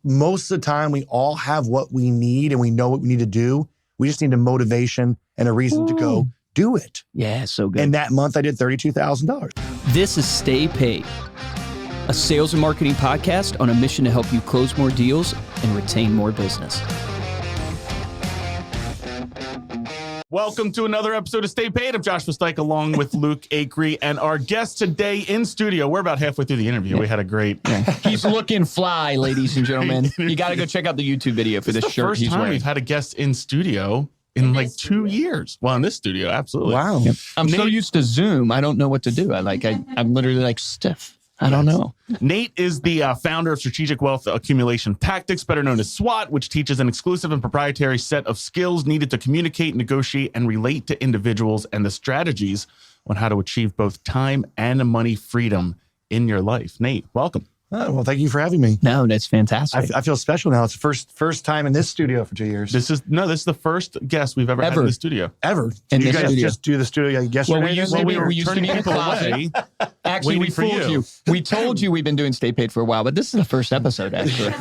most of the time we all have what we need and we know what we need to do. We just need a motivation and a reason to go do it. Yeah, so good. And that month I did $32,000. This is Stay Paid, a sales and marketing podcast on a mission to help you close more deals and retain more business. Welcome to another episode of Stay Paid. I'm Josh Versteik along with Luke Acree and our guest today in studio. We're about halfway through the interview. We had a great... He's looking fly, ladies and gentlemen. You got to go check out the YouTube video for this shirt he's wearing. It's the first time we've had a guest in studio in like 2 years. Well, in this studio, absolutely. Wow. Yep. I'm so used to Zoom, I don't know what to do. I'm literally like stiff. I don't know. Nate is the founder of Strategic Wealth Accumulation Tactics, better known as SWAT, which teaches an exclusive and proprietary set of skills needed to communicate, negotiate, and relate to individuals and the strategies on how to achieve both time and money freedom in your life. Nate, welcome. Oh, well, thank you for having me. No, that's fantastic. I feel special now. It's the first time in this studio for 2 years. This is the first guest we've ever had in the studio. Ever. In Did you this guys studio. just do the studio yesterday? Well, we used to be in a closet. Actually, we fooled you. We told you we've been doing Stay Paid for a while, but this is the first episode, actually.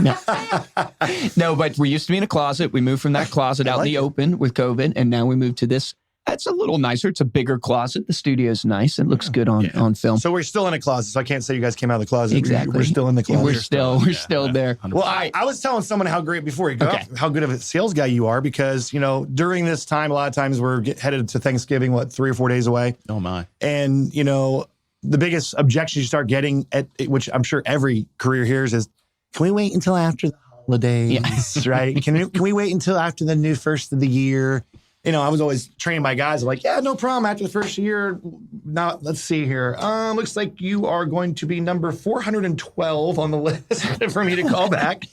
No, but we used to be in a closet. We moved from that closet out in the open with COVID, and now we moved to this. It's a little nicer. It's a bigger closet. The studio's nice. It looks good on film. So we're still in a closet, so I can't say you guys came out of the closet. Exactly. We're still in the closet. We're still there. 100%. Well, I was telling someone how great, before you go, how good of a sales guy you are, because, during this time, a lot of times we're headed to Thanksgiving, 3 or 4 days away. Oh, my. And, the biggest objection you start getting, which I'm sure every career hears, is, can we wait until after the holidays, right? Can we wait until after the new first of the year? I was always trained by guys. I'm like, yeah, no problem. After the first year, now let's see here. Looks like you are going to be number 412 on the list for me to call back,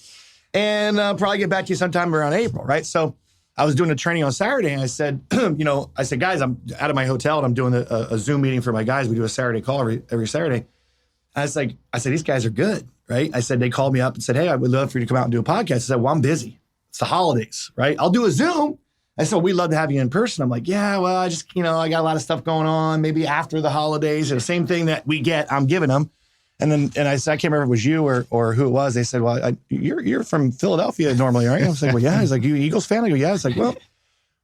and probably get back to you sometime around April, right? So I was doing a training on Saturday, and I said, guys, I'm out of my hotel and I'm doing a Zoom meeting for my guys. We do a Saturday call every Saturday. I said, these guys are good, right? I said, they called me up and said, hey, I would love for you to come out and do a podcast. I said, well, I'm busy. It's the holidays, right? I'll do a Zoom. I said, we'd love to have you in person. I'm like, yeah, well, I just, I got a lot of stuff going on, maybe after the holidays. And the same thing that we get, I'm giving them. And I said, I can't remember if it was you or who it was. They said, well, you're from Philadelphia normally, aren't you? I was like, well, yeah. He's like, you Eagles fan? I go, yeah. It's like, well,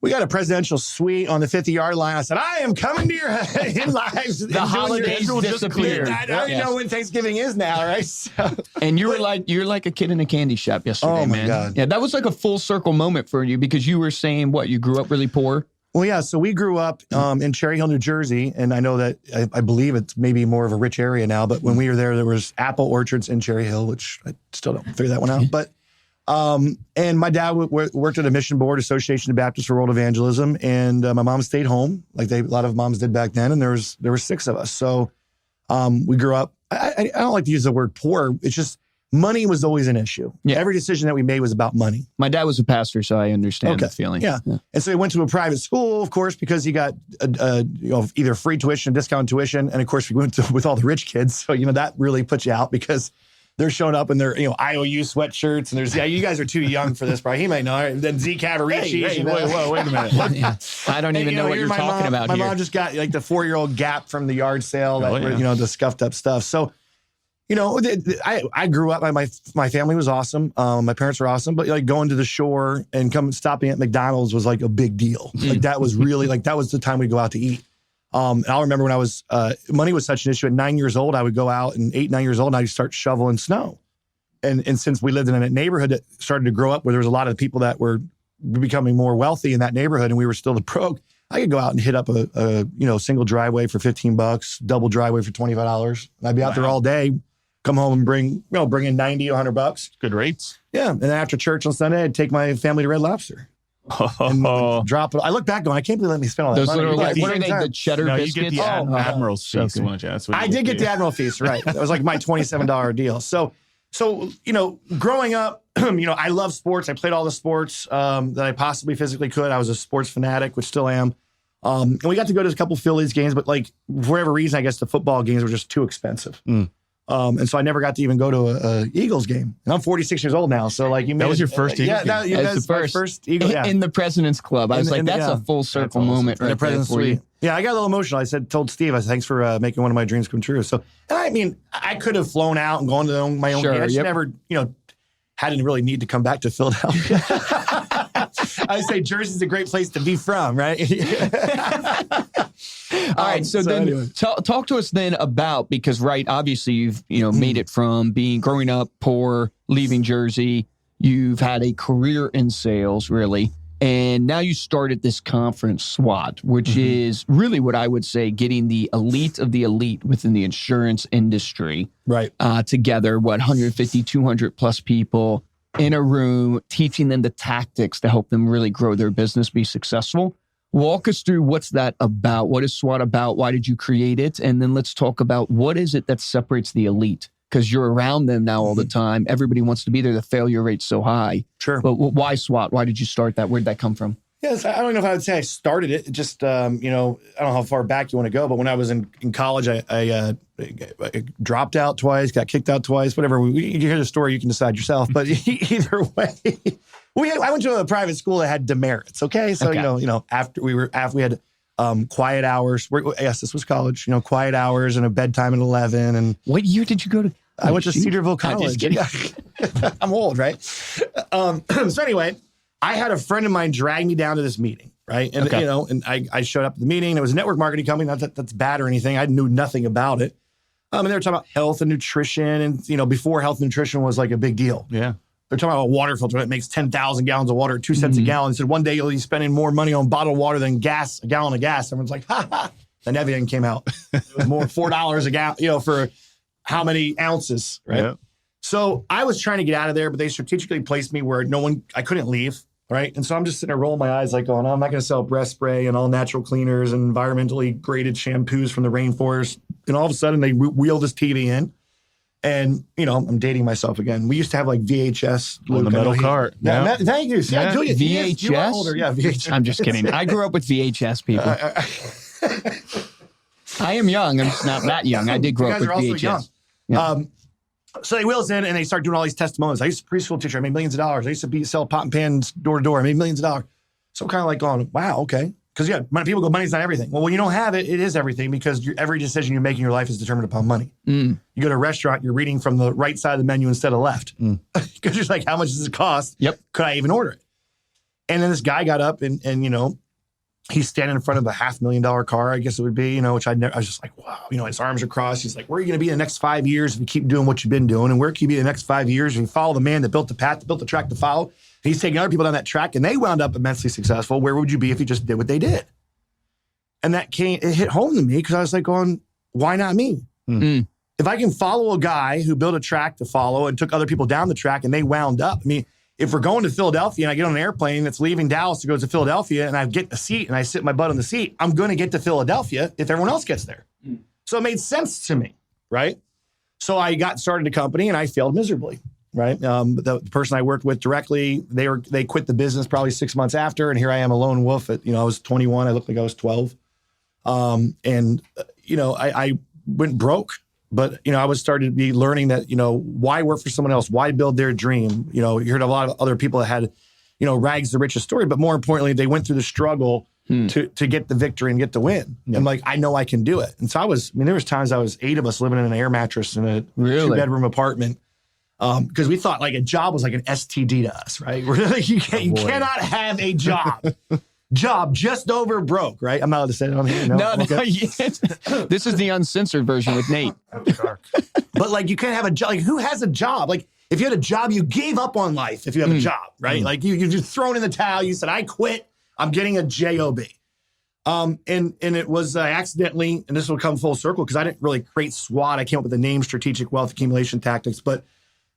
we got a presidential suite on the 50-yard line. I said, I am coming to your in lives. The holidays disappeared. I already know when Thanksgiving is now, right? So, and you're like a kid in a candy shop yesterday, man. Oh, my God. Yeah, that was like a full circle moment for you, because you were saying, you grew up really poor? Well, yeah. So we grew up in Cherry Hill, New Jersey. And I know that I believe it's maybe more of a rich area now. But when we were there was apple orchards in Cherry Hill, which I still don't figure that one out. But and my dad worked at a mission board, Association of Baptists for World Evangelism, and my mom stayed home, like a lot of moms did back then. And there were 6 of us. So we grew up. I don't like to use the word poor. It's just money was always an issue. Yeah. Every decision that we made was about money. My dad was a pastor, so I understand the feeling. Yeah. And so he went to a private school, of course, because he got either free tuition, discount tuition, and of course we went with all the rich kids. So that really puts you out, because they're showing up in their IOU sweatshirts, and you guys are too young for this, probably. He might know. Then Z Cavarici. Hey, wait a minute. I don't even know what you're talking about here. My mom just got the 4-year-old Gap from the yard sale, the scuffed up stuff. So, I grew up. My family was awesome. My parents were awesome, but going to the shore and stopping at McDonald's was like a big deal. Like that was really that was the time we'd go out to eat. And I'll remember when I was, money was such an issue. At 9 years old, I would go out, and 8, 9 years old, and I'd start shoveling snow. And since we lived in a neighborhood that started to grow up where there was a lot of people that were becoming more wealthy in that neighborhood, and we were still the broke, I could go out and hit up a single driveway for $15, double driveway for $25. And I'd be out there all day, come home and bring in $90 to $100. Good rates. Yeah. And then after church on Sunday, I'd take my family to Red Lobster. Drop it. I look back going, I can't believe let me spend all that money. What are they, the cheddar biscuits? You get the Admiral's feast. I did get the Admiral feast, right. That was like my $27 deal. So growing up, I love sports. I played all the sports that I possibly physically could. I was a sports fanatic, which still am. And we got to go to a couple Phillies games, but for whatever reason, I guess the football games were just too expensive. And so I never got to even go to a Eagles game. And I'm 46 years old now. So that was your first Eagles game? Yeah, that's the first Eagles. Yeah. In the President's Club. I was that's a full circle moment right there for you. Yeah, I got a little emotional. I told Steve, I said, thanks for making one of my dreams come true. So, and I mean, I could have flown out and gone to my own game. I just never, hadn't really need to come back to Philadelphia. I say Jersey's a great place to be from, right? All right. So then anyway. Talk to us then about, because obviously you've, made it from growing up poor, leaving Jersey. You've had a career in sales, really. And now you started this conference, SWAT, which is really what I would say, getting the elite of the elite within the insurance industry together, 150, 200 plus people in a room, teaching them the tactics to help them really grow their business, be successful. Walk us through what's that about? What is SWAT about? Why did you create it? And then let's talk about what is it that separates the elite? Because you're around them now all the time. Everybody wants to be there. The failure rate's so high. Sure. But why SWAT? Why did you start that? Where did that come from? Yes, I don't know if I would say I started it. It just, I don't know how far back you want to go, but when I was in college, I dropped out twice, got kicked out twice, whatever. You hear the story, you can decide yourself. But either way, I went to a private school that had demerits. Okay, so after we had quiet hours. Yes, this was college. Quiet hours and a bedtime at 11. And what year did you go to? I went to Cedarville College. I'm old, right? So anyway, I had a friend of mine drag me down to this meeting, right? And and I showed up at the meeting. It was a network marketing company. Not that that's bad or anything. I knew nothing about it. And they were talking about health and nutrition, and before health and nutrition was like a big deal. Yeah. They're talking about a water filter that makes 10,000 gallons of water at 2 cents a gallon. They said one day you'll be spending more money on bottled water than gas, a gallon of gas. Everyone's like, ha ha. Then everything came out. It was more $4 a gallon, for how many ounces, right? Yeah. So I was trying to get out of there, but they strategically placed me where I couldn't leave, right? And so I'm just sitting there rolling my eyes like going, I'm not going to sell breast spray and all natural cleaners and environmentally graded shampoos from the rainforest. And all of a sudden they wheel this TV in. And, I'm dating myself again. We used to have like VHS. On the metal cart. Yeah. Thank you. See, I do it. VHS? You are older. Yeah, VHS. I'm just kidding. I grew up with VHS, people. I am young. I'm just not that young. I did grow up with VHS. Yeah. So they wheel us in and they start doing all these testimonials. I used to be a preschool teacher. I made millions of dollars. I used to sell pot and pans door to door. I made millions of dollars. So I'm kind of like going, wow, okay. Because people go, money's not everything. Well, when you don't have it, it is everything because every decision you make in your life is determined upon money. You go to a restaurant, you're reading from the right side of the menu instead of left. Because you're like, how much does it cost? Yep. Could I even order it? And then this guy got up and he's standing in front of a $500,000 car, I guess it would be, which I was just like, wow, his arms are crossed. He's like, where are you going to be in the next 5 years if you keep doing what you've been doing? And where can you be in the next 5 years if you follow the man that built the path, that built the track to follow? And he's taking other people down that track and they wound up immensely successful. Where would you be if you just did what they did? And it hit home to me because I was like going, why not me? If I can follow a guy who built a track to follow and took other people down the track and they wound up, if we're going to Philadelphia and I get on an airplane that's leaving Dallas to go to Philadelphia and I get a seat and I sit my butt on the seat, I'm going to get to Philadelphia if everyone else gets there. So it made sense to me, right? So I got started a company and I failed miserably, right? The person I worked with directly, they quit the business probably 6 months after, and here I am a lone wolf at, I was 21, I looked like I was 12. I went broke. But, I was starting to be learning that, why work for someone else? Why build their dream? You heard a lot of other people that had, rags to riches story. But more importantly, they went through the struggle to get the victory and get the win. And like, I know I can do it. And so there was times I was 8 of us living in an air mattress in a 2-bedroom apartment. Because we thought like a job was like an STD to us, right? We're like, you cannot have a job. Job just over broke, right? I'm not allowed to say it on here. No. This is the uncensored version with Nate. But like, you can't have a job. Like, who has a job? Like, if you had a job, you gave up on life. If you have a job, right? Like, you just thrown in the towel. You said, I quit. I'm getting a job. And it was accidentally, and this will come full circle because I didn't really create SWAT. I came up with the name Strategic Wealth Accumulation Tactics, but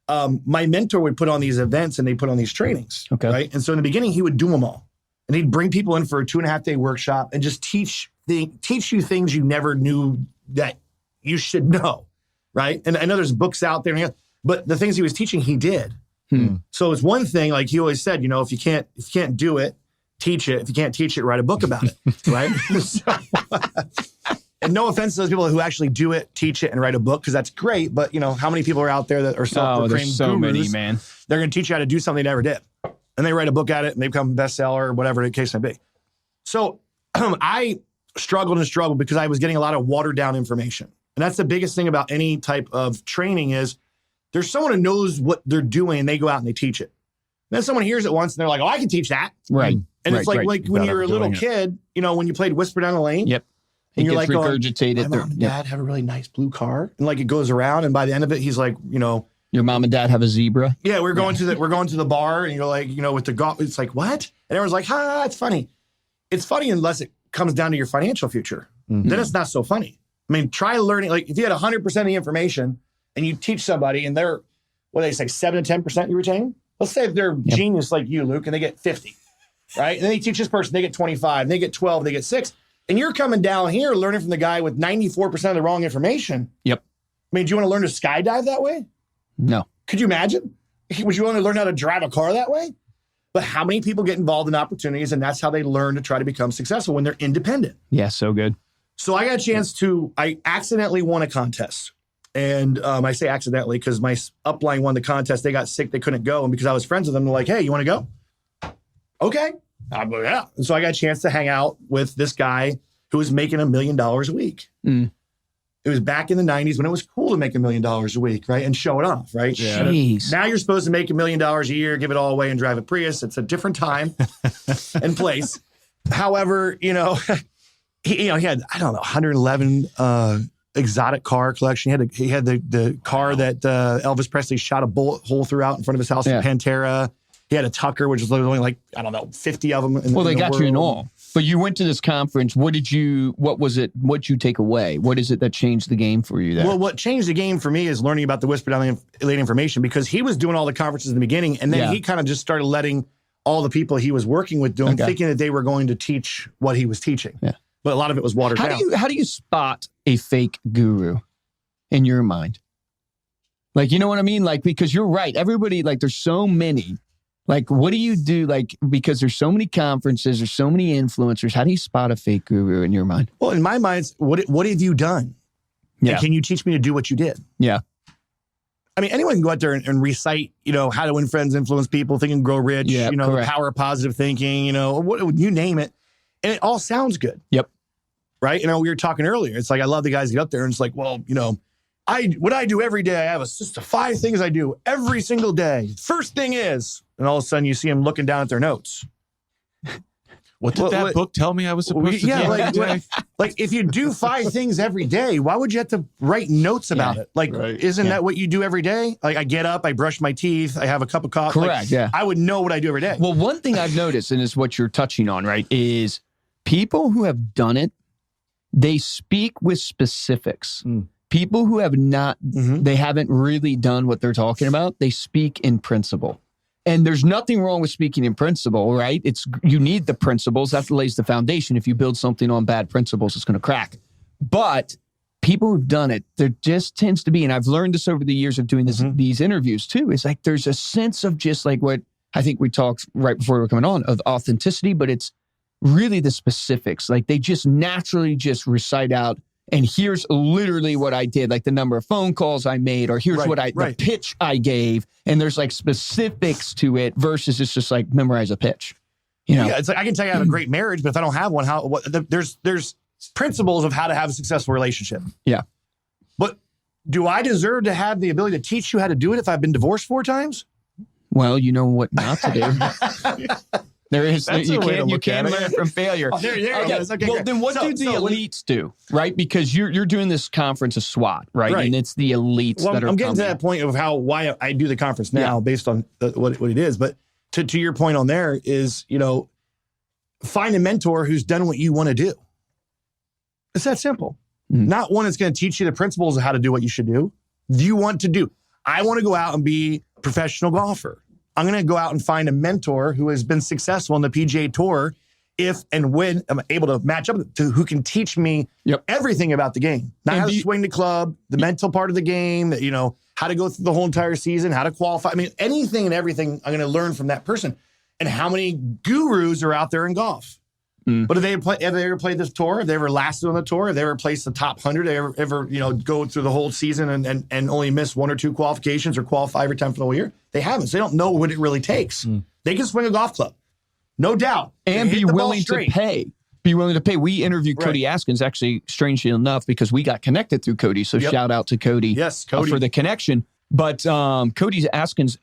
my mentor would put on these events and they put on these trainings, right? And so in the beginning, he would do them all. And he'd bring people in for a 2.5-day workshop and just teach you things you never knew that you should know, right? And I know there's books out there, but the things he was teaching, he did. So it's one thing, like he always said, if you can't do it, teach it. If you can't teach it, write a book about it, right? And no offense to those people who actually do it, teach it, and write a book, because that's great. But how many people are out there that are self-proclaimed so gurus? Many, man. They're going to teach you how to do something they never did. And they write a book at it and they become a bestseller or whatever the case may be. So I struggled because I was getting a lot of watered down information. And that's the biggest thing about any type of training is There's someone who knows what they're doing and they go out and they teach it. Then someone hears it once and they're like, oh, I can teach that. Right. And it's like when you're a little kid, you know, when you played Whisper Down the Lane. Yep. And you're like, regurgitated. my mom and dad have a really nice blue car. And like it goes around. And by the end of it, he's like, you know. Your mom and dad have a zebra? Yeah, we're going to the bar and you're like, you know, with the golf. It's like, what? And everyone's like, it's funny. It's funny unless it comes down to your financial future. Mm-hmm. Then it's not so funny. I mean, try learning. Like if you had 100% of the information and you teach somebody and they're, what do they say, 7 to 10% you retain? Let's say if they're genius like you, Luke, and they get 50, right? And then you teach this person, they get 25, and they get 12, they get 6. And you're coming down here learning from the guy with 94% of the wrong information. Yep. I mean, do you want to learn to skydive that way? No. Could you imagine? Would you want to learn how to drive a car that way? But how many people get involved in opportunities and that's how they learn to try to become successful when they're independent? Yeah, so good. So I got a chance I accidentally won a contest. And I say accidentally because my upline won the contest. They got sick. They couldn't go. And because I was friends with them, they're like, hey, you want to go? Okay. Yeah. And so I got a chance to hang out with this guy who was making $1 million a week. Mm. It was back in the 90s when it was cool to make $1 million a week, right? And show it off, right? Yeah. Jeez. Now you're supposed to make $1 million a year, give it all away and drive a Prius. It's a different time and place. However, he had, I don't know, 111 exotic car collection. He had the car that Elvis Presley shot a bullet hole throughout in front of his house in Pantera. He had a Tucker, which was only like, I don't know, 50 of them. They got you in all. But you went to this conference. What'd you take away? What is it that changed the game for you there? Well, what changed the game for me is learning about the Whisper Down the Lane information because he was doing all the conferences in the beginning. And then he kind of just started letting all the people he was working with do them, thinking that they were going to teach what he was teaching. Yeah. But a lot of it was watered down. How do you spot a fake guru in your mind? Like, you know what I mean? Like, because you're right. Everybody, like, there's so many. Like, what do you do? Like, because there's so many conferences, there's so many influencers. How do you spot a fake guru in your mind? Well, in my mind, it's, what have you done? Yeah. And can you teach me to do what you did? Yeah. I mean, anyone can go out there and recite, how to win friends, influence people, think and grow rich, the power of positive thinking, you name it. And it all sounds good. Yep. Right? We were talking earlier. It's like, I love the guys get up there and it's like, well, what I do every day, I have just 5 things I do every single day. First thing is, and all of a sudden you see them looking down at their notes. What did that book tell me I was supposed to do? Like if you do 5 things every day, why would you have to write notes about it? Like, isn't that what you do every day? Like I get up, I brush my teeth, I have a cup of coffee. Correct, I would know what I do every day. Well, one thing I've noticed, and is what you're touching on, right, is people who have done it, they speak with specifics. People who have not, they haven't really done what they're talking about, they speak in principle. And there's nothing wrong with speaking in principle, right? You need the principles. That lays the foundation. If you build something on bad principles, it's going to crack. But people who've done it, there just tends to be, and I've learned this over the years of doing these interviews too, is like there's a sense of just like what I think we talked right before we were coming on, of authenticity, but it's really the specifics. Like they just naturally just recite out, and here's literally what I did, like the number of phone calls I made, or here's the pitch I gave. And there's like specifics to it versus it's just like memorize a pitch. Yeah, it's like I can tell you I have a great marriage, but if I don't have one, there's principles of how to have a successful relationship. Yeah. But do I deserve to have the ability to teach you how to do it if I've been divorced 4 times? Well, you know what not to do. There is, you can't learn from failure. There it is. Okay, well, then what do the elites do, right? Because you're doing this conference of SWAT, right? And it's the elites that are I'm getting to that point of why I do the conference now based on what it is. But to your point on there is, find a mentor who's done what you want to do. It's that simple. Not one that's going to teach you the principles of how to do what you should do. You want to do. I want to go out and be a professional golfer. I'm going to go out and find a mentor who has been successful in the PGA Tour if and when I'm able to match up to who can teach me everything about the game. Not how to swing the club, the mental part of the game, how to go through the whole entire season, how to qualify. I mean, anything and everything I'm going to learn from that person. And how many gurus are out there in golf? But have they ever played this tour? Have they ever lasted on the tour? Have they ever placed the top 100? Have they ever go through the whole season and only miss 1 or 2 qualifications or qualify every time for the whole year? They haven't. So they don't know what it really takes. They can swing a golf club, no doubt, and be willing to pay. Be willing to pay. We interviewed Cody Askins, actually, strangely enough, because we got connected through Cody. So shout out to Cody, Cody. For the connection. But Cody Askin's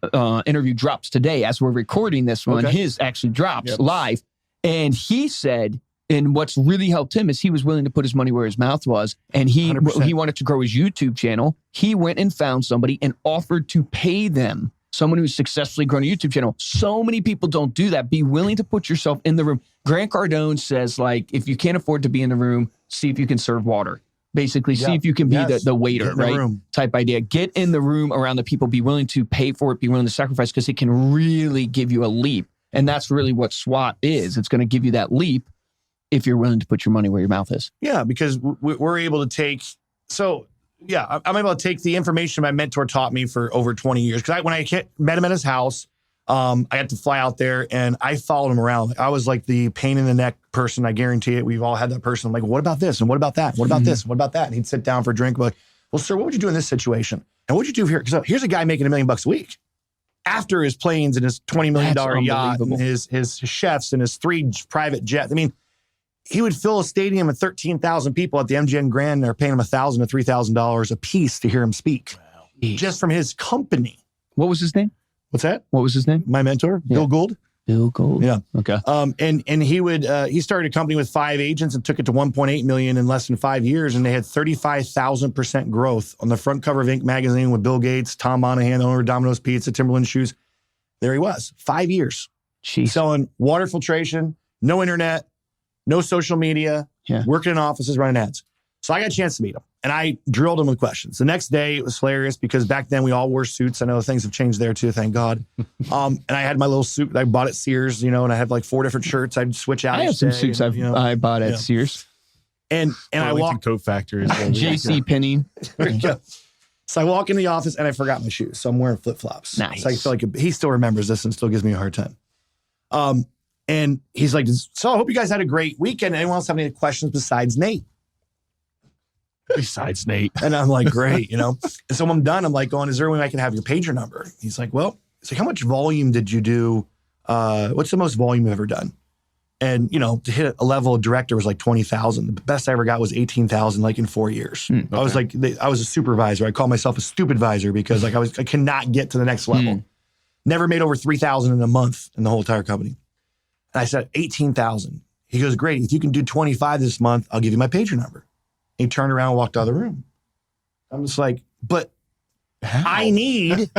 interview drops today as we're recording this one. Okay. His actually drops live. And he said, and what's really helped him is he was willing to put his money where his mouth was. And he 100%. he wanted to grow his YouTube channel. He went and found somebody and offered to pay them, someone who's successfully grown a YouTube channel. So many people don't do that. Be willing to put yourself in the room. Grant Cardone says, like, if you can't afford to be in the room, see if you can serve water. Basically, see if you can be the waiter, right? Room. Type idea. Get in the room around the people. Be willing to pay for it. Be willing to sacrifice, because it can really give you a leap. And that's really what SWAT is. It's going to give you that leap if you're willing to put your money where your mouth is. Yeah, because we're able to take... So, yeah, I'm able to take the information my mentor taught me for over 20 years. Because when I met him at his house, I had to fly out there, and I followed him around. I was like the pain in the neck person. I guarantee it. We've all had that person. I'm like, what about this? And what about that? What about this? What about that? And he'd sit down for a drink. Like, well, sir, what would you do in this situation? And what'd you do here? Because here's a guy making $1 million a week after his planes and his $20 million yacht and his chefs and his 3 private jets. I mean, he would fill a stadium of 13,000 people at the MGM Grand, and they're paying him $1,000 to $3,000 a piece to hear him speak, just from his company. What was his name? What's that? What was his name? My mentor, Bill Gould. Bill Gould. Yeah. Okay. And he started a company with 5 agents and took it to 1.8 million in less than 5 years, and they had 35,000% growth on the front cover of Inc. magazine with Bill Gates, Tom Monahan, the owner of Domino's Pizza, Timberland shoes. There he was, 5 years, selling water filtration, no internet, no social media, working in offices, running ads. So I got a chance to meet him, and I drilled him with questions. The next day, it was hilarious because back then we all wore suits. I know things have changed there too, thank God. And I had my little suit that I bought at Sears, and I had like 4 different shirts. I'd switch out. I have some suits I bought at Sears. And I walked Coat Factory. JC Penney. So I walk in the office, and I forgot my shoes. So I'm wearing flip-flops. Nice. So I feel like he still remembers this and still gives me a hard time. And he's like, so I hope you guys had a great weekend. Anyone else have any questions besides Nate? Besides Nate. And I'm like, great, And so when I'm done, I'm like going, is there a way I can have your pager number? He's like, well, it's like, how much volume did you do? What's the most volume you've ever done? And, to hit a level of director was like 20,000. The best I ever got was 18,000, like in 4 years. Okay. I was like, I was a supervisor. I call myself a stupidvisor because like I cannot get to the next level. Never made over 3,000 in a month in the whole entire company. And I said, 18,000. He goes, great. If you can do 25 this month, I'll give you my pager number. He turned around and walked out of the room. I'm just like, but I need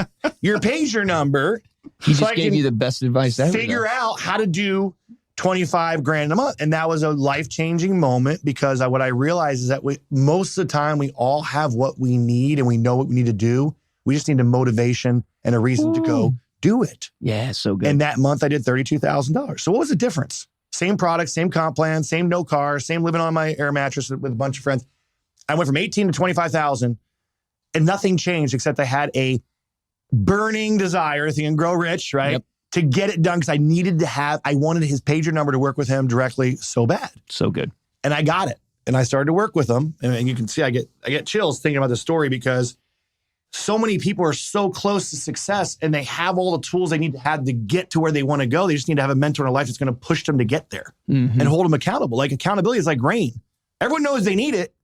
your pager number. He just gave you the best advice ever. Figure out how to do 25 grand a month. And that was a life-changing moment because what I realized is that most of the time we all have what we need and we know what we need to do. We just need a motivation and a reason to go do it. Yeah, so good. And that month I did $32,000. So what was the difference? Same product, same comp plan, same no car, same living on my air mattress with a bunch of friends. I went from 18 to 25,000 and nothing changed except I had a burning desire, Think and Grow Rich, right? Yep. To get it done because I wanted his pager number to work with him directly so bad. So good. And I got it. And I started to work with him. And you can see I get chills thinking about the story because so many people are so close to success and they have all the tools they need to have to get to where they want to go. They just need to have a mentor in their life that's going to push them to get there and hold them accountable. Like accountability is like rain. Everyone knows they need it,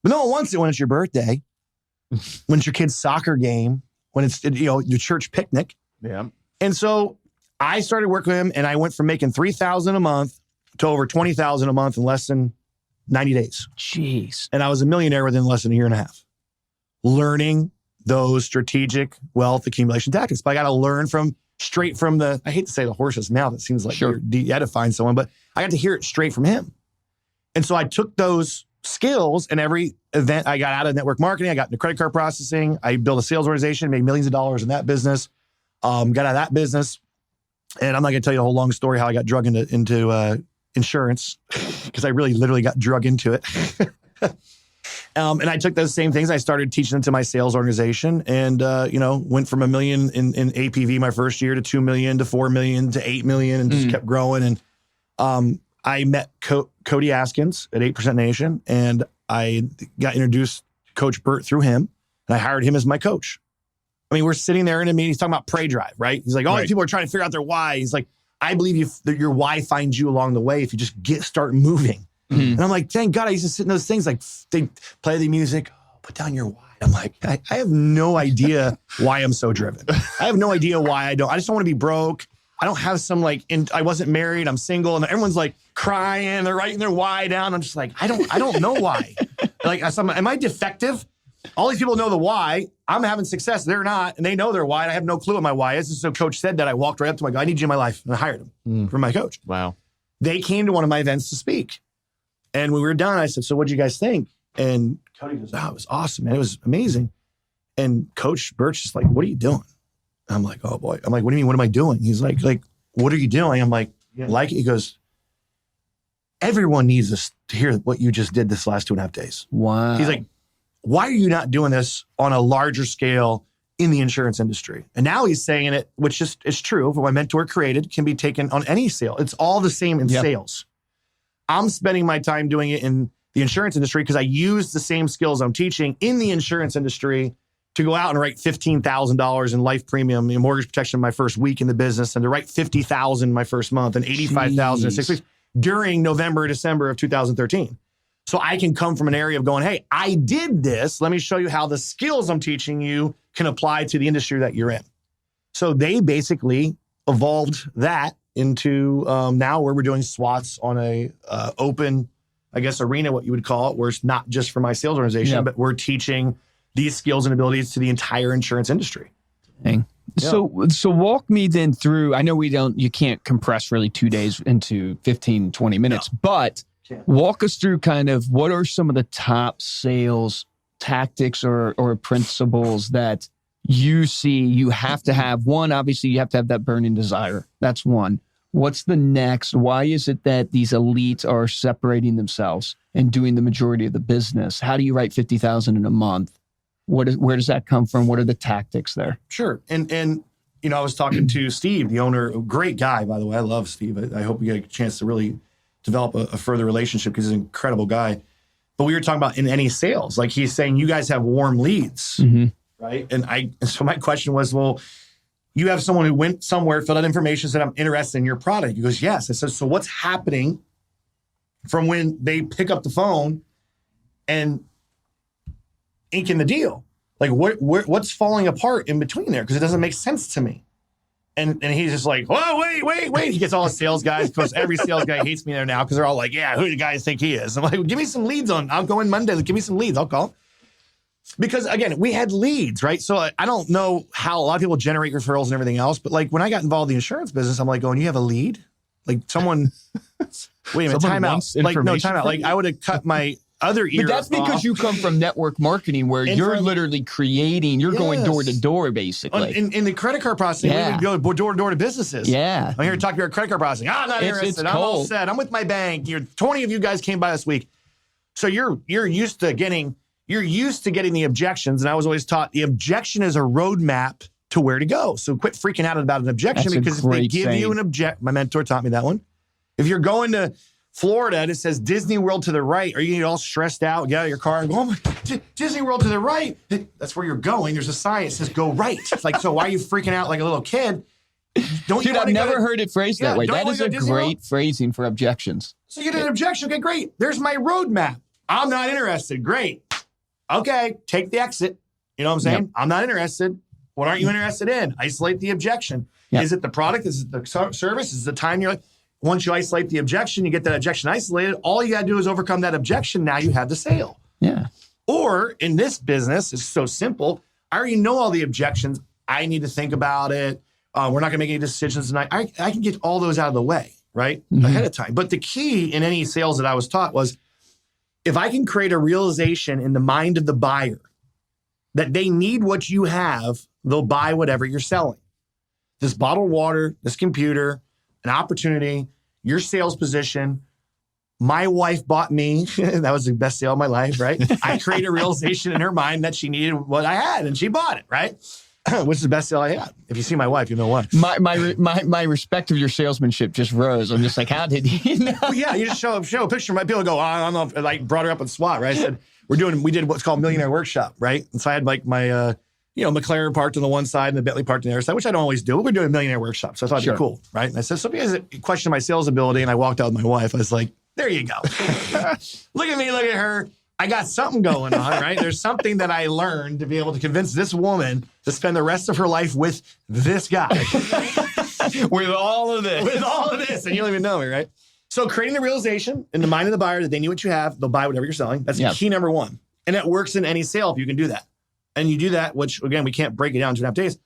but no one wants it when it's your birthday, when it's your kid's soccer game, when it's your church picnic. Yeah. And so I started working with him and I went from making $3,000 a month to over $20,000 a month in less than 90 days. Jeez. And I was a millionaire within less than a year and a half. Learning those strategic wealth accumulation tactics. But I got to learn straight from I hate to say the horse's mouth. It seems like you're de-edifying someone, but I got to hear it straight from him. And so I took those skills and every event I got out of network marketing, I got into credit card processing. I built a sales organization, made millions of dollars in that business, got out of that business. And I'm not going to tell you the whole long story how I got drug into insurance because I really literally got drug into it. And I took those same things. I started teaching them to my sales organization and, went from $1 million in APV my first year to 2 million to 4 million to 8 million and just kept growing. And I met Cody Askins at 8% Nation and I got introduced to Coach Burt through him and I hired him as my coach. I mean, we're sitting there in a meeting. He's talking about pray drive, right? He's like, these people are trying to figure out their why. He's like, I believe that your why finds you along the way if you just start moving. And I'm like, thank God I used to sit in those things like they play the music, put down your why. I'm like, I have no idea why I'm so driven. I have no idea why I just don't want to be broke. I don't have some I wasn't married, I'm single, and everyone's like crying, they're writing their why down. I'm just like, I don't know why. Am I defective? All these people know the why. I'm having success. They're not, and they know their why. And I have no clue what my why is. And so coach said that. I walked right up to him. I go, I need you in my life. And I hired him for my coach. Wow. They came to one of my events to speak. And when we were done, I said, so what'd you guys think? And Cody goes, oh, it was awesome, man. It was amazing. And Coach Birch is like, what are you doing? I'm like, oh boy. I'm like, what do you mean? What am I doing? He's like, what are you doing? I'm like, like it. He goes, everyone needs to hear what you just did this last 2.5 days. Wow. He's like, why are you not doing this on a larger scale in the insurance industry? And now he's saying it, which is true. What my mentor created can be taken on any sale. It's all the same in sales. I'm spending my time doing it in the insurance industry because I use the same skills I'm teaching in the insurance industry to go out and write $15,000 in life premium in mortgage protection my first week in the business, and to write $50,000 my first month and $85,000 in 6 weeks during November, December of 2013. So I can come from an area of going, hey, I did this. Let me show you how the skills I'm teaching you can apply to the industry that you're in. So they basically evolved that into now where we're doing SWATs on a open, I guess, arena, what you would call it, where it's not just for my sales organization, but we're teaching these skills and abilities to the entire insurance industry. Dang. Yeah. So walk me then through, I know you can't compress really 2 days into 15, 20 minutes, but walk us through kind of what are some of the top sales tactics or principles that you see you have to have. One, obviously you have to have that burning desire. That's one. What's the next? Why is it that these elites are separating themselves and doing the majority of the business? How do you write 50,000 in a month? Where does that come from? What are the tactics there? Sure. And I was talking to Steve, the owner, a great guy, by the way. I love Steve. I hope we get a chance to really develop a further relationship because he's an incredible guy. But we were talking about in any sales, like he's saying, you guys have warm leads, right? And so my question was, well, you have someone who went somewhere, filled out information, said, I'm interested in your product. He goes, yes. I said, so what's happening from when they pick up the phone and inking the deal? Like what's falling apart in between there? Because it doesn't make sense to me. And he's just like, whoa, wait. He gets all his sales guys, because every sales guy hates me there now because they're all like, yeah, who do you guys think he is? I'm like, well, give me some leads I'll go in Monday. Give me some leads. I'll call. Because again, we had leads, right? So I don't know how a lot of people generate referrals and everything else, but like when I got involved in the insurance business, I'm like going, you have a lead? Like someone, wait a minute, time out. Like, no, time out. Like I would have cut my other ear. But that's because you come from network marketing where you're literally creating, you're going door to door basically. In the credit card processing, we would go door to door to businesses. Yeah. I'm here to talk about credit card processing. I'm not interested. I'm all set. I'm with my bank. 20 of you guys came by this week. So you're used to getting the objections. And I was always taught the objection is a roadmap to where to go. So quit freaking out about an objection, because if they give you an objection, my mentor taught me that one. If you're going to Florida and it says Disney World to the right, are you going to get all stressed out, get out of your car and go, oh my, Disney World to the right? That's where you're going. There's a sign that says go right. It's like, so why are you freaking out like a little kid? Dude, I've never heard it phrased that way. That is a great phrasing for objections. So you get an objection. Okay, great. There's my roadmap. I'm not interested. Great. Okay, take the exit. You know what I'm saying? Yep. I'm not interested. What aren't you interested in? Isolate the objection. Yep. Is it the product? Is it the service? Is it the time you're like? Once you isolate the objection, you get that objection isolated. All you got to do is overcome that objection. Now you have the sale. Yeah. Or in this business, it's so simple. I already know all the objections. I need to think about it. We're not going to make any decisions tonight. I can get all those out of the way, right? Ahead of time. But the key in any sales that I was taught was, if I can create a realization in the mind of the buyer that they need what you have, they'll buy whatever you're selling. This bottled water, this computer, an opportunity, your sales position. My wife bought me. That was the best sale of my life, right? I created a realization in her mind that she needed what I had, and she bought it, right? Which is the best sale I had. If you see my wife, you know why. My respect of your salesmanship just rose. I'm just like, how did he know? Well, yeah, you just show a picture. My people go, I don't know if I brought her up on SWAT, right? I said, we did what's called Millionaire Workshop, right? And so I had like my McLaren parked on the one side and the Bentley parked on the other side, which I don't always do. We're doing a Millionaire Workshop. So I thought it'd be cool, right? And I said, so if you guys question my sales ability, and I walked out with my wife, I was like, there you go. Look at me, look at her. I got something going on, right? There's something that I learned to be able to convince this woman to spend the rest of her life with this guy. With all of this. With all of this. And you don't even know me, right? So creating the realization in the mind of the buyer that they need what you have, they'll buy whatever you're selling. That's key number one. And it works in any sale if you can do that. And you do that, which, again, we can't break it down in 2.5 days.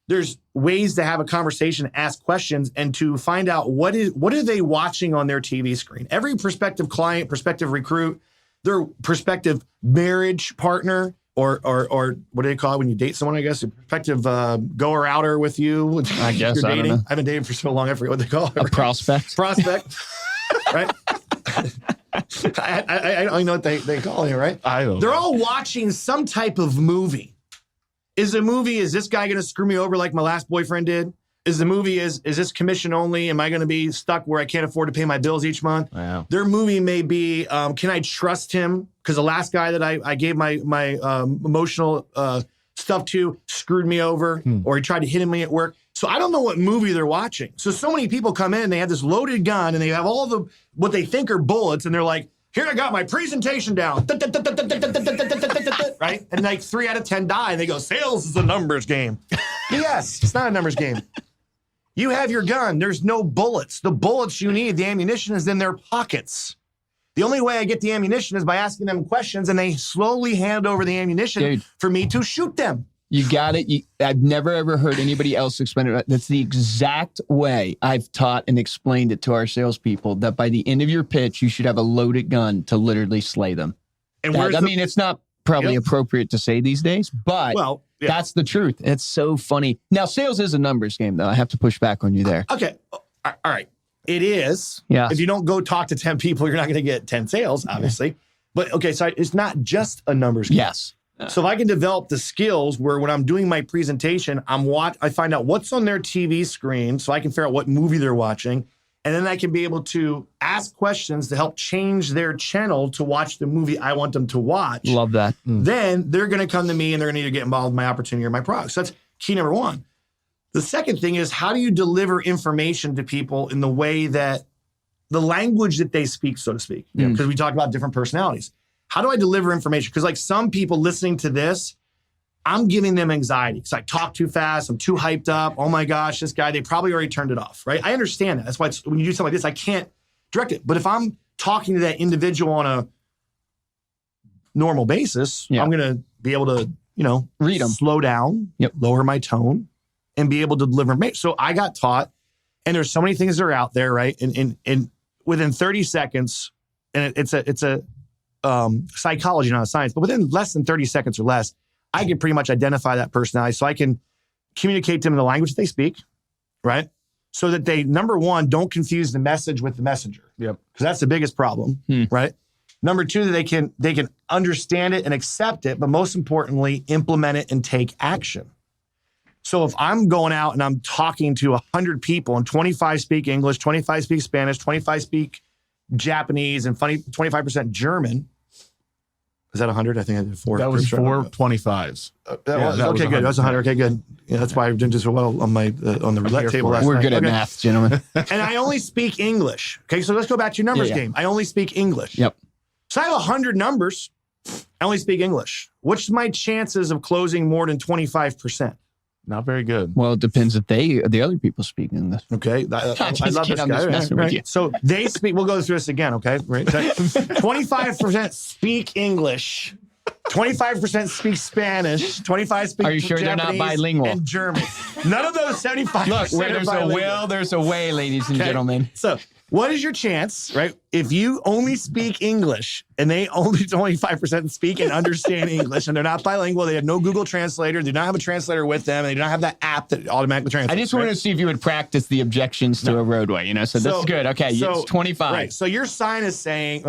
There's ways to have a conversation, ask questions, and to find out what are they watching on their TV screen. Every prospective client, prospective recruit, their prospective marriage partner, or what do they call it when you date someone, I guess? A prospective goer outer with you. I guess, you're dating. I don't know. I've been dating for so long, I forget what they call it. A prospect. Prospect, right? I don't know what they call it, right? I don't They're know. all watching some type of movie. Is this guy going to screw me over like my last boyfriend did? Is this commission only? Am I going to be stuck where I can't afford to pay my bills each month? Wow. Their movie may be, can I trust him? Because the last guy that I gave my emotional stuff to screwed me over, or he tried to hit me at work. So I don't know what movie they're watching. So many people come in and they have this loaded gun and they have all what they think are bullets, and they're like, here, I got my presentation down. Right? And like 3 out of 10 die, and they go, sales is a numbers game. Yes, it's not a numbers game. You have your gun. There's no bullets. The bullets you need, the ammunition is in their pockets. The only way I get the ammunition is by asking them questions, and they slowly hand over the ammunition for me to shoot them. You got it. I've never, ever heard anybody else explain it. That's the exact way I've taught and explained it to our salespeople, that by the end of your pitch, you should have a loaded gun to literally slay them. And I mean, it's not probably appropriate to say these days, but that's the truth. It's so funny. Now, sales is a numbers game, though. I have to push back on you there. Okay. All right. It is. Yeah. If you don't go talk to 10 people, you're not going to get 10 sales, obviously. But okay, so it's not just a numbers game. Yes. So if I can develop the skills where when I'm doing my presentation, I find out what's on their TV screen so I can figure out what movie they're watching. And then I can be able to ask questions to help change their channel to watch the movie I want them to watch. Love that. Then they're going to come to me and they're going to either get involved in my opportunity or my product. So that's key number one. The second thing is, how do you deliver information to people in the way that the language that they speak, so to speak? Because we talk about different personalities. How do I deliver information? Because like some people listening to this, I'm giving them anxiety because I talk too fast. I'm too hyped up. Oh my gosh, this guy, they probably already turned it off, right? I understand that. That's why when you do something like this, I can't direct it. But if I'm talking to that individual on a normal basis, I'm going to be able to, read them, slow down, lower my tone, and be able to deliver information. So I got taught, and there's so many things that are out there, right? And within 30 seconds, and it's a psychology, not a science, but within less than 30 seconds or less, I can pretty much identify that personality. So I can communicate to them in the language they speak, right? So that they, number one, don't confuse the message with the messenger. Yep. Because that's the biggest problem, right? Number two, that they can understand it and accept it, but most importantly, implement it and take action. So if I'm going out and I'm talking to 100 people and 25 speak English, 25 speak Spanish, 25 speak Japanese, and 25% German. Is that 100? I think I did 4. That was 4 25s. Okay, good. That was 100. Okay, good. Yeah, that's why I didn't do so well on my on the roulette table last night. We're good at math, gentlemen. And I only speak English. Okay, so let's go back to your numbers game. I only speak English. Yep. So I have 100 numbers. I only speak English. What's my chances of closing more than 25%? Not very good. Well, it depends if the other people speak English. Okay. I love this guy. Messing with you. So they speak, we'll go through this again, okay? Right. 25% speak English. 25% speak Spanish. 25 speak Are you sure Japanese they're not bilingual? and German. None of those 75%. Look, where there's are a bilingual. will, there's a way, ladies and gentlemen. So what is your chance, right? If you only speak English and they only 25% speak and understand English and they're not bilingual, they have no Google Translator, they do not have a translator with them, and they do not have that app that automatically translates. I just wanted to see if you would practice the objections to a roadway, so this is good. Okay, it's 25. Right, so your sign is saying,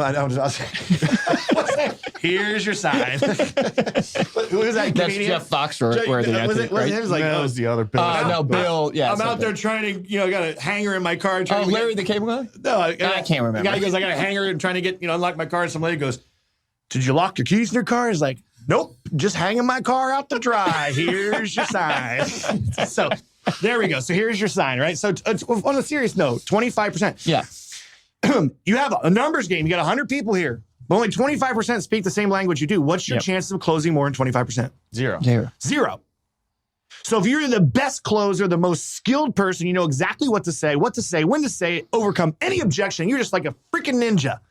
here's your sign. Who is that? That's Jeff Foxworthy, I think, right? It was like, that was the other Bill. No, Bill, yeah. I'm out there trying to, got a hanger in my car. Oh, Larry the Cable Guy? No, I can't remember. The guy goes, I got a hanger and trying to get, unlock my car. Some lady goes, did you lock your keys in your car? He's like, nope, just hanging my car out to dry. Here's your sign. So there we go. So here's your sign, right? So on a serious note, 25%. Yeah. You have a numbers game. You got 100 people here. but only 25% speak the same language you do. What's your chances of closing more than 25%? Zero. So if you're the best closer, the most skilled person, you know exactly what to say, when to say it, overcome any objection. You're just like a freaking ninja.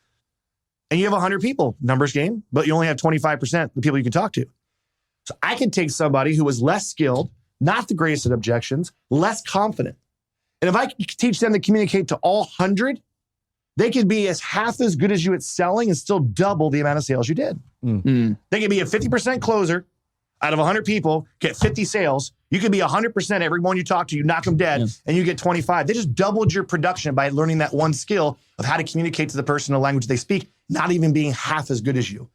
And you have 100 people, numbers game, but you only have 25% the people you can talk to. So I can take somebody who was less skilled, not the greatest at objections, less confident. And if I teach them to communicate to all 100, they could be half as good as you at selling and still double the amount of sales you did. They could be a 50% closer out of 100 people, get 50 sales. You could be 100% everyone you talk to, you knock them dead, and you get 25. They just doubled your production by learning that one skill of how to communicate to the person in the language they speak, not even being half as good as you.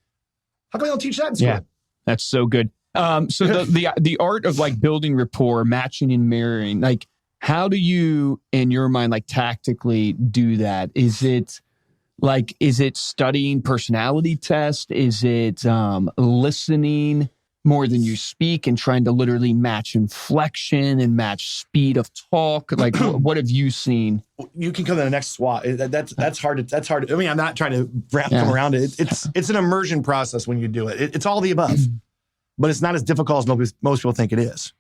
How come I don't teach that in school? Yeah, that's so good. So the art of like building rapport, matching and mirroring, like how do you, in your mind, like tactically do that? Is it studying personality test? Is it listening more than you speak and trying to literally match inflection and match speed of talk? Like, what have you seen? You can come to the next SWAT. That's hard. I mean, I'm not trying to come around it. It's an immersion process when you do it. It's all the above, but it's not as difficult as most people think it is.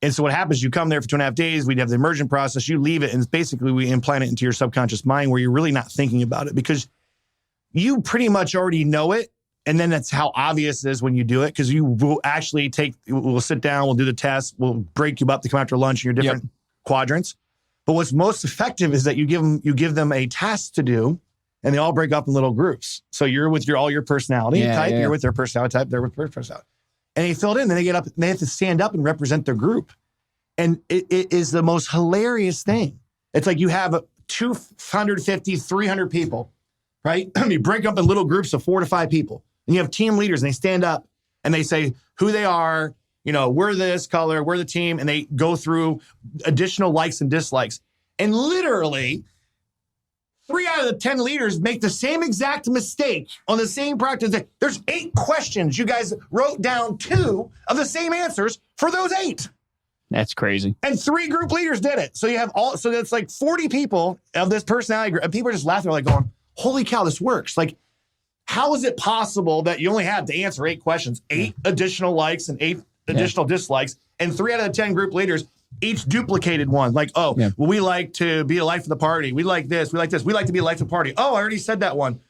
And so what happens, you come there for 2.5 days, we'd have the immersion process, you leave it, and basically we implant it into your subconscious mind where you're really not thinking about it because you pretty much already know it. And then that's how obvious it is when you do it, because you will actually we'll sit down, we'll do the test, we'll break you up to come after lunch in your different quadrants. But what's most effective is that you give them a task to do, and they all break up in little groups. So you're with all your personality type, you're with their personality type, they're with their personality. And they fill it in, then they get up, and they have to stand up and represent their group. And it is the most hilarious thing. It's like you have 250, 300 people, right? You break up in little groups of 4 to 5 people. And you have team leaders, and they stand up and they say who they are, we're this color, we're the team, and they go through additional likes and dislikes. And literally, 3 out of the 10 leaders make the same exact mistake on the same practice. There's 8 questions. You guys wrote down 2 of the same answers for those 8. That's crazy. And 3 group leaders did it. So you have so that's like 40 people of this personality group, and people are just laughing, like going, holy cow, this works. Like, how is it possible that you only have to answer 8 questions, 8 additional likes and 8 additional dislikes, and 3 out of the 10 group leaders each duplicated one? Like, well, we like to be a life of the party. We like this. We like this. We like to be a life of the party. Oh, I already said that one.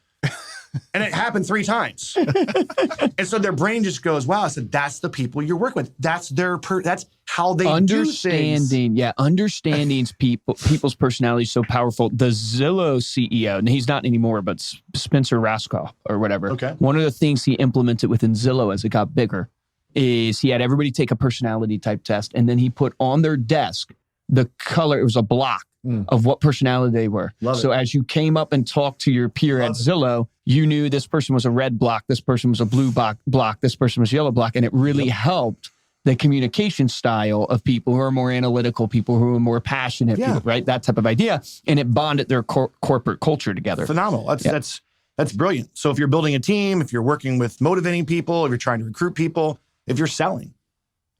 And it happened 3 times. And so their brain just goes, wow. I said, that's the people you're working with. That's that's how they do things. Understanding people's personality is so powerful. The Zillow CEO, and he's not anymore, but Spencer Raskoff or whatever. Okay. One of the things he implemented within Zillow as it got bigger is he had everybody take a personality type test, and then he put on their desk the color. It was a block of what personality they were. So as you came up and talked to your peer at Zillow, you knew this person was a red block, this person was a blue block, this person was yellow block. And it really helped the communication style of people who are more analytical, people who are more passionate, people, right? That type of idea. And it bonded their corporate culture together. Phenomenal. That's brilliant. So if you're building a team, if you're working with motivating people, if you're trying to recruit people, if you're selling,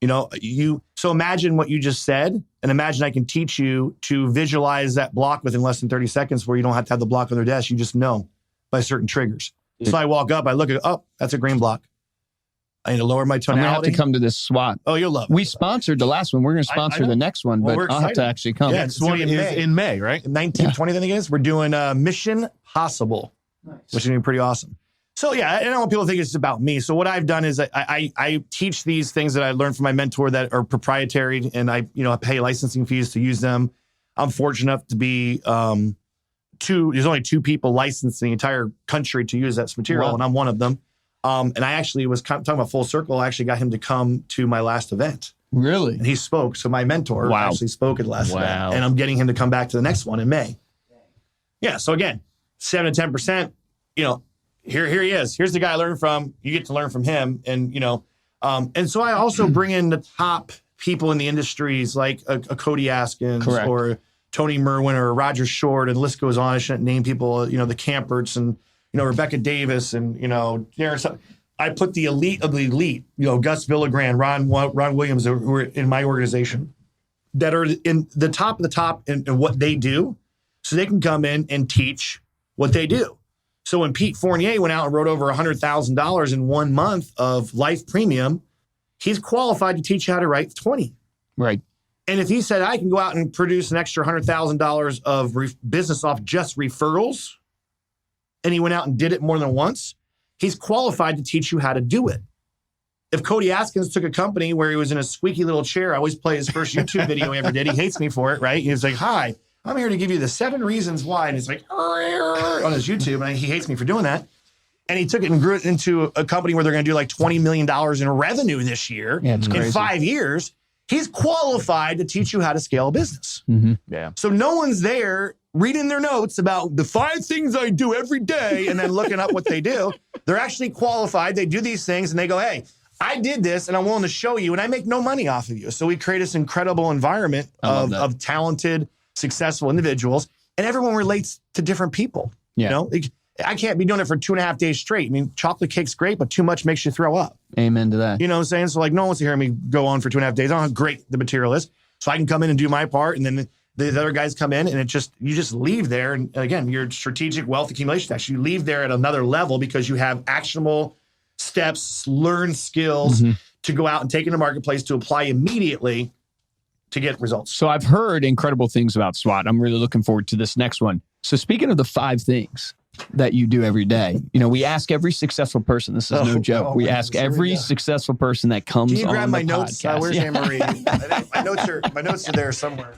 so imagine what you just said, and imagine I can teach you to visualize that block within less than 30 seconds where you don't have to have the block on their desk. You just know by certain triggers. So I walk up, I look at, that's a green blook. I need to lower my tonality. I'm going to have to come to this SWAT. Oh, you'll love it. We sponsored the last one. We're going to sponsor the next one, but I'll have to actually come. Yeah, next one is in May, right? 19th, 20th, I think it is. We're doing Mission Possible, which is going to be pretty awesome. So yeah, I don't want people to think it's about me. So what I've done is I teach these things that I learned from my mentor that are proprietary, and I pay licensing fees to use them. I'm fortunate enough to be there's only 2 people licensed in the entire country to use that material, and I'm one of them. And I actually was talking about full circle. I actually got him to come to my last event. Really? And he spoke. So my mentor actually spoke at the last event, and I'm getting him to come back to the next one in May. Yeah. So again, 7 to 10%. Here he is. Here's the guy I learned from. You get to learn from him. And, and so I also bring in the top people in the industries like a Cody Askins or Tony Merwin or Roger Short, and the list goes on. I shouldn't name people, the Camperts and, Rebecca Davis and, I put the elite of the elite, Gus Villagran, Ron Williams, who are in my organization, that are in the top of the top in what they do, so they can come in and teach what they do. So when Pete Fournier went out and wrote over $100,000 in 1 month of life premium, he's qualified to teach you how to write 20. Right. And if he said, I can go out and produce an extra $100,000 of business off just referrals, and he went out and did it more than once, he's qualified to teach you how to do it. If Cody Askins took a company where he was in a squeaky little chair, I always play his first YouTube video he ever did. He hates me for it, right? He was like, hi, I'm here to give you the 7 reasons why. And it's like, on his YouTube, and he hates me for doing that. And he took it and grew it into a company where they're going to do like $20 million in revenue this year. Yeah, it's crazy. In 5 years. He's qualified to teach you how to scale a business. Mm-hmm. Yeah. So no one's there reading their notes about the 5 things I do every day and then looking up what they do. They're actually qualified. They do these things and they go, hey, I did this and I'm willing to show you and I make no money off of you. So we create this incredible environment of talented, successful individuals, and everyone relates to different people. Yeah. You know, I can't be doing it for 2.5 days straight. I mean, chocolate cake's great, but too much makes you throw up. Amen to that. You know what I'm saying? So like no one wants to hear me go on for 2.5 days. I don't know how great the material is. So I can come in and do my part, and then the other guys come in, and you just leave there. And again, your strategic wealth accumulation tax, you leave there at another level because you have actionable steps, learn skills to go out and take in the marketplace to apply immediately to get results. So I've heard incredible things about SWAT. I'm really looking forward to this next one. So speaking of the 5 things that you do every day, you know, we ask every successful person, this is no joke. We ask every successful person that comes on the podcast. Can you grab my notes? Where's Anne-Marie? my notes are there somewhere.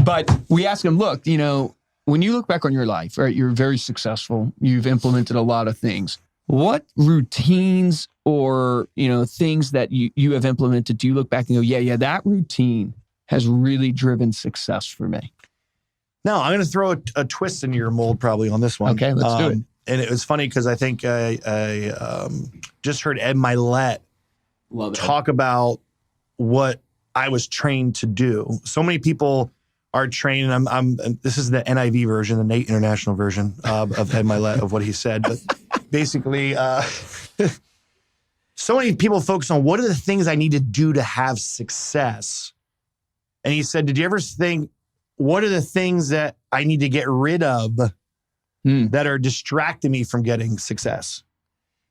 But we ask them, look, you know, when you look back on your life, right, you're very successful. You've implemented a lot of things. What routines or, you know, things that you have implemented, do you look back and go, yeah, that routine has really driven success for me? No, I'm going to throw a twist into your mold probably on this one. Okay, let's do it. And it was funny because I think I just heard Ed Milet talk about what I was trained to do. So many people are trained. This is the NIV version, the Nate International version of Ed Milet of what he said. But basically, so many people focus on what are the things I need to do to have success. And he said, did you ever think, what are the things that I need to get rid of that are distracting me from getting success?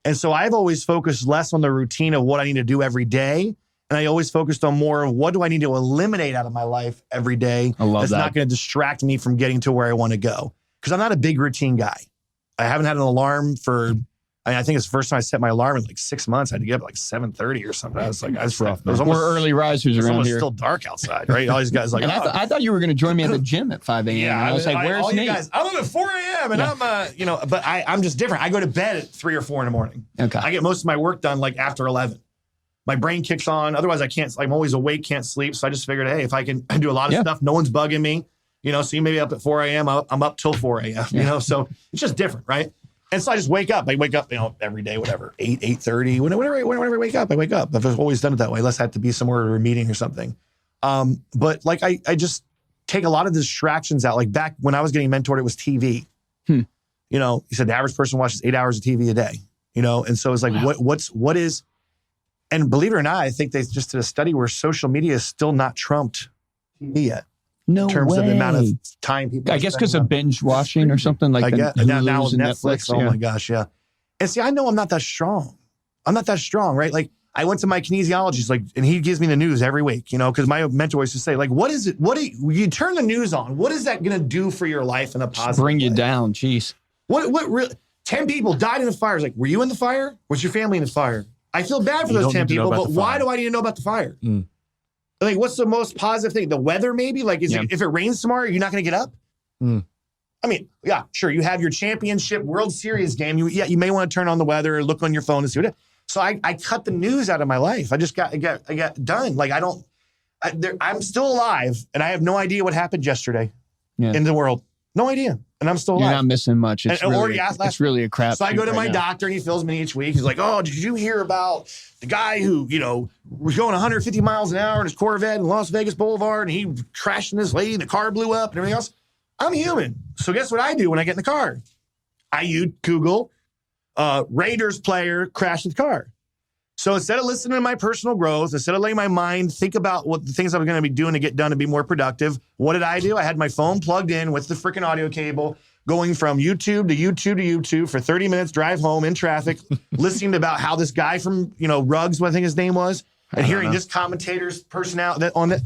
And so I've always focused less on the routine of what I need to do every day. And I always focused on more of what do I need to eliminate out of my life every day that's not going to distract me from getting to where I want to go. Because I'm not a big routine guy. I haven't had an alarm for, I think it's the first time I set my alarm in like 6 months. I had to get up at like 7:30 or something. I was like, that's rough. We're early risers around here. It's still dark outside, right? All these guys like, and I thought you were going to join me at the gym at 5 a.m. Yeah, I was like, where's Nate? Guys, I'm up at 4 a.m. and I'm, but I'm just different. I go to bed at 3 or 4 in the morning. Okay. I get most of my work done like after 11. My brain kicks on. Otherwise, I can't. I'm always awake, can't sleep. So I just figured, hey, if I can do a lot of stuff, no one's bugging me. You know, so you may be up at 4 a.m. I'm up till 4 a.m. You know, so it's just different, right? And so I just wake up. I wake up, you know, every day, whatever, 8:30. Whenever I wake up, I wake up. I've always done it that way. Unless I have to be somewhere or a meeting or something. But like I just take a lot of distractions out. Like back when I was getting mentored, it was TV. You know, he said the average person watches 8 hours of TV a day. You know, and so it's like, what is. And believe it or not, I think they just did a study where social media is still not trumped TV yet. No way. In terms of the amount of time people I guess because of binge watching or something like that. Now with Netflix, oh my gosh, yeah. And see, I know I'm not that strong. I'm not that strong, right? Like I went to my kinesiologist, like, and he gives me the news every week, you know, because my mentor used to say, like, what is it? You turn the news on? What is that going to do for your life in a positive bring you way? Down, jeez. What really? 10 people died in the fire. It's like, were you in the fire? Was your family in the fire? I feel bad for those 10 people, but why do I need to know about the fire? Like, what's the most positive thing? The weather, maybe? Like, if it rains tomorrow, you're not going to get up? I mean, yeah, sure. You have your championship World Series game. You may want to turn on the weather or look on your phone and see what it is. So I cut the news out of my life. I just got done. Like, I'm still alive, and I have no idea what happened yesterday in the world. No idea. And I'm still alive. You're not missing much. It's really a crap. So I go to my doctor and he fills me each week. He's like, oh, did you hear about the guy who, you know, was going 150 miles an hour in his Corvette in Las Vegas Boulevard and he crashed in this lady and the car blew up and everything else? I'm human. So guess what I do when I get in the car? I Google Raiders player crashed his car. So instead of listening to my personal growth, instead of letting my mind think about what the things I'm going to be doing to get done to be more productive, what did I do? I had my phone plugged in with the freaking audio cable, going from YouTube to YouTube to YouTube for 30 minutes, drive home in traffic, listening about how this guy from, Ruggs, what I think his name was, and hearing this commentator's personality on it.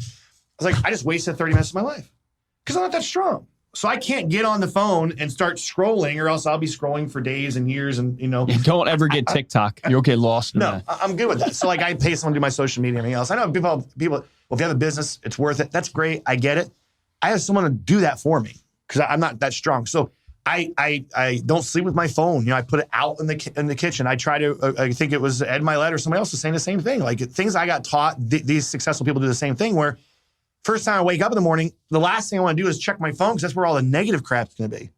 I was like, I just wasted 30 minutes of my life because I'm not that strong. So I can't get on the phone and start scrolling, or else I'll be scrolling for days and years. And, don't ever get TikTok. You'll get lost in that. I'm good with that. So like I pay someone to do my social media and everything else. I know people, well, if you have a business, it's worth it. That's great. I get it. I have someone to do that for me because I'm not that strong. So I don't sleep with my phone. I put it out in the kitchen. I try to, I think it was Ed Milet or somebody else was saying the same thing. Like things I got taught, these successful people do the same thing where first time I wake up in the morning, the last thing I want to do is check my phone because that's where all the negative crap's going to be.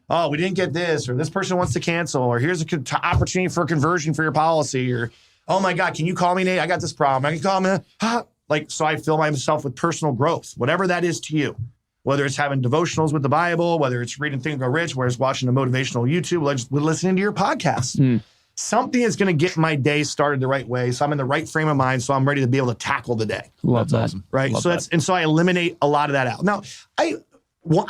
Oh, we didn't get this, or this person wants to cancel, or here's an opportunity for a conversion for your policy, or, oh my God, can you call me, Nate? I got this problem. I can call me. So I fill myself with personal growth, whatever that is to you. Whether it's having devotionals with the Bible, whether it's reading Think and Grow Rich, whether it's watching a motivational YouTube, listening to your podcast. Something that's going to get my day started the right way. So I'm in the right frame of mind. So I'm ready to be able to tackle the day. Love that. Awesome. Right. Love so so I eliminate a lot of that out. Now, I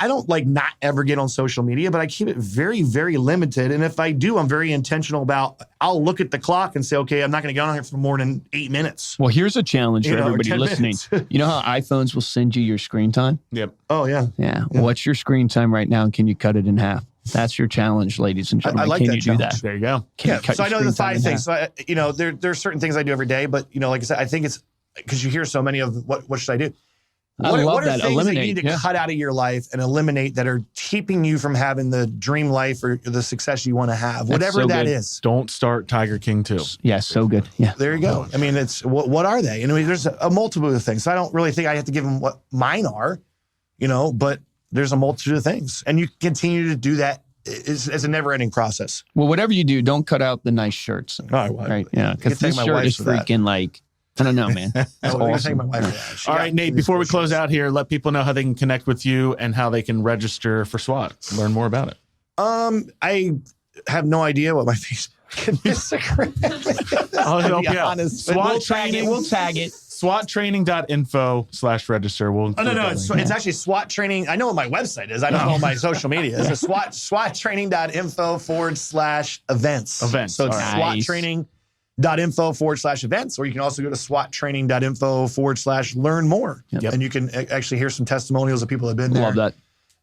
don't like not ever get on social media, but I keep it very, very limited. And if I do, I'm very intentional about, I'll look at the clock and say, okay, I'm not going to get on here for more than 8 minutes. Well, here's a challenge for everybody listening. You know how iPhones will send you your screen time? Yep. Oh, yeah. Yeah. What's your screen time right now? And can you cut it in half? That's your challenge, ladies and gentlemen. I like can that you challenge. do that? There you go. So I know the 5 things. So, there's certain things I do every day, but, like I said, I think it's because you hear so many of what should I do? What are things that you need to cut out of your life and eliminate that are keeping you from having the dream life or the success you want to have, whatever that is? Don't start Tiger King 2. Yeah, so good. Yeah. There you go. I mean, it's what are they? There's a multitude of things. So I don't really think I have to give them what mine are, but there's a multitude of things. And you continue to do that. It's a never-ending process. Well, whatever you do, don't cut out the nice shirts. Right? Yeah, because this shirt is freaking like, I don't know, man. That's awesome. All right, Nate, before we close out here, let people know how they can connect with you and how they can register for SWAT. Learn more about it. I have no idea what my Facebook and Instagram is. I'll help you out. Honest. SWAT training. We'll tag it. SWATtraining.info/register. It's actually SWAT training. I know what my website is. I don't know what my social media is. It's SWATtraining.info/events. So it's SWATtraining.info/events, or you can also go to SWATtraining.info/learnmore. And you can actually hear some testimonials of people that have been there. Love that.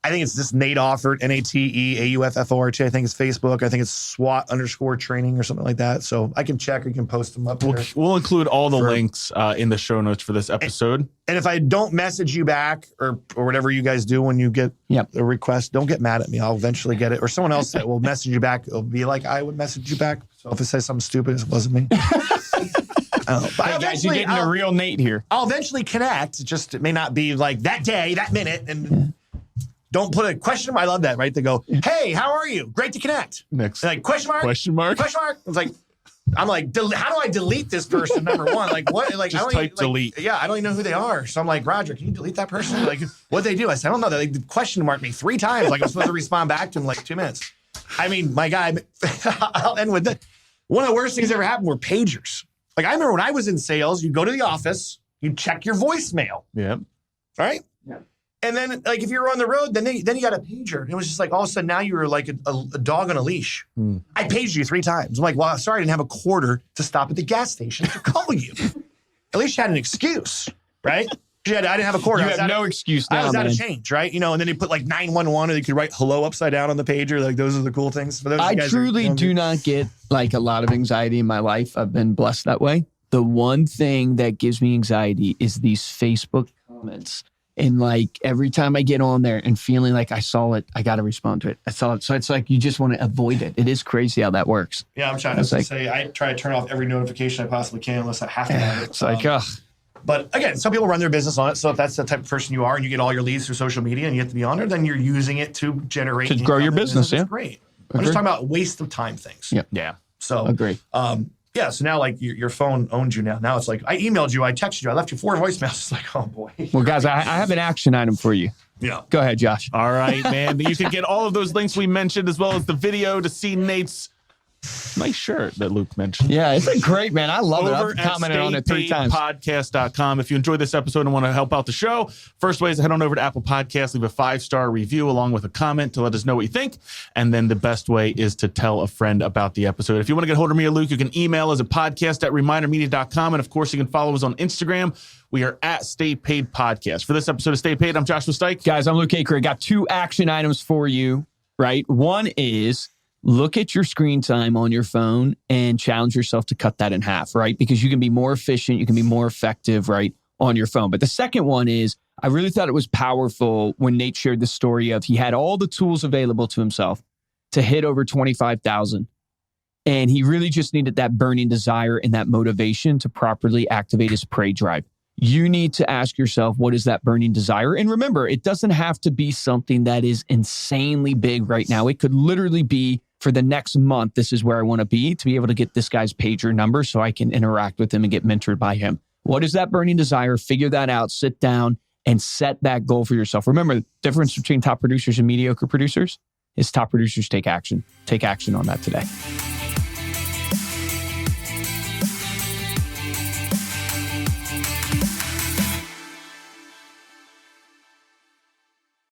I think it's just Nate Offort, NateAuffort. I think it's Facebook. I think it's SWAT_training or something like that. So I can check or you can post them up there. We'll include all the links in the show notes for this episode. And if I don't message you back or whatever you guys do when you get a request, don't get mad at me. I'll eventually get it. Or someone else that will message you back. It'll be like I would message you back. So if it says something stupid, it wasn't me. But guys, you're getting a real Nate here. I'll eventually connect. It may not be like that day, that minute. And don't put a question mark. I love that, right? They go, hey, how are you? Great to connect. Next. Like, question mark? Question mark? Question mark? It's like, I'm like, how do I delete this person, number one? Like, what? Like, just type delete. Yeah, I don't even know who they are. So I'm like, Roger, can you delete that person? Like, what'd they do? I said, I don't know. They question marked me 3 times. Like, I'm supposed to respond back to him in like 2 minutes. I mean, my guy, I'll end with that. One of the worst things that ever happened were pagers. Like, I remember when I was in sales, you'd go to the office, you'd check your voicemail. Yeah. All right? Yeah. And then, like, if you were on the road, then you got a pager. And it was just like, all of a sudden, now you were like a dog on a leash. I paged you 3 times. I'm like, well, sorry, I didn't have a quarter to stop at the gas station to call you. At least you had an excuse, right? I didn't have a quarter. You have no excuse now, I was out of change, right? And then they put like 911, or they could write hello upside down on the pager. Like, those are the cool things. For those I truly do not get like a lot of anxiety in my life. I've been blessed that way. The one thing that gives me anxiety is these Facebook comments. And like every time I get on there and feeling like I saw it, I got to respond to it. I saw it. So it's like you just want to avoid it. It is crazy how that works. Yeah, I'm trying to say I try to turn off every notification I possibly can unless I have to have it. It's like, ugh. But again, some people run their business on it. So if that's the type of person you are and you get all your leads through social media and you have to be on there, then you're using it to generate. To grow your business, That's great. I'm just talking about waste of time things. Yeah. So agree. Yeah, so now like your phone owns you now. Now it's like, I emailed you, I texted you, I left you 4 voicemails. It's like, oh boy. Well, guys, I have an action item for you. Yeah. Go ahead, Josh. All right, man. You can get all of those links we mentioned as well as the video to see Nate's Nice shirt that Luke mentioned. Yeah, it's a great, man. I love it. Over I've at commented on it 3 times. StayPaidPodcast.com. If you enjoyed this episode and want to help out the show, first way is to head on over to Apple Podcasts, leave a 5-star review along with a comment to let us know what you think. And then the best way is to tell a friend about the episode. If you want to get a hold of me or Luke, you can email us at podcast@remindermedia.com. And of course, you can follow us on Instagram. We are at Stay Paid Podcast. For this episode of Stay Paid, I'm Joshua Stike. Guys, I'm Luke Acree. I got 2 action items for you, right? One is look at your screen time on your phone and challenge yourself to cut that in half, right? Because you can be more efficient, you can be more effective, right, on your phone. But the second one is, I really thought it was powerful when Nate shared the story of he had all the tools available to himself to hit over 25,000. And he really just needed that burning desire and that motivation to properly activate his prey drive. You need to ask yourself, what is that burning desire? And remember, it doesn't have to be something that is insanely big right now. It could literally be, for the next month, this is where I want to be able to get this guy's pager number so I can interact with him and get mentored by him. What is that burning desire? Figure that out, sit down and set that goal for yourself. Remember, the difference between top producers and mediocre producers is top producers take action. Take action on that today.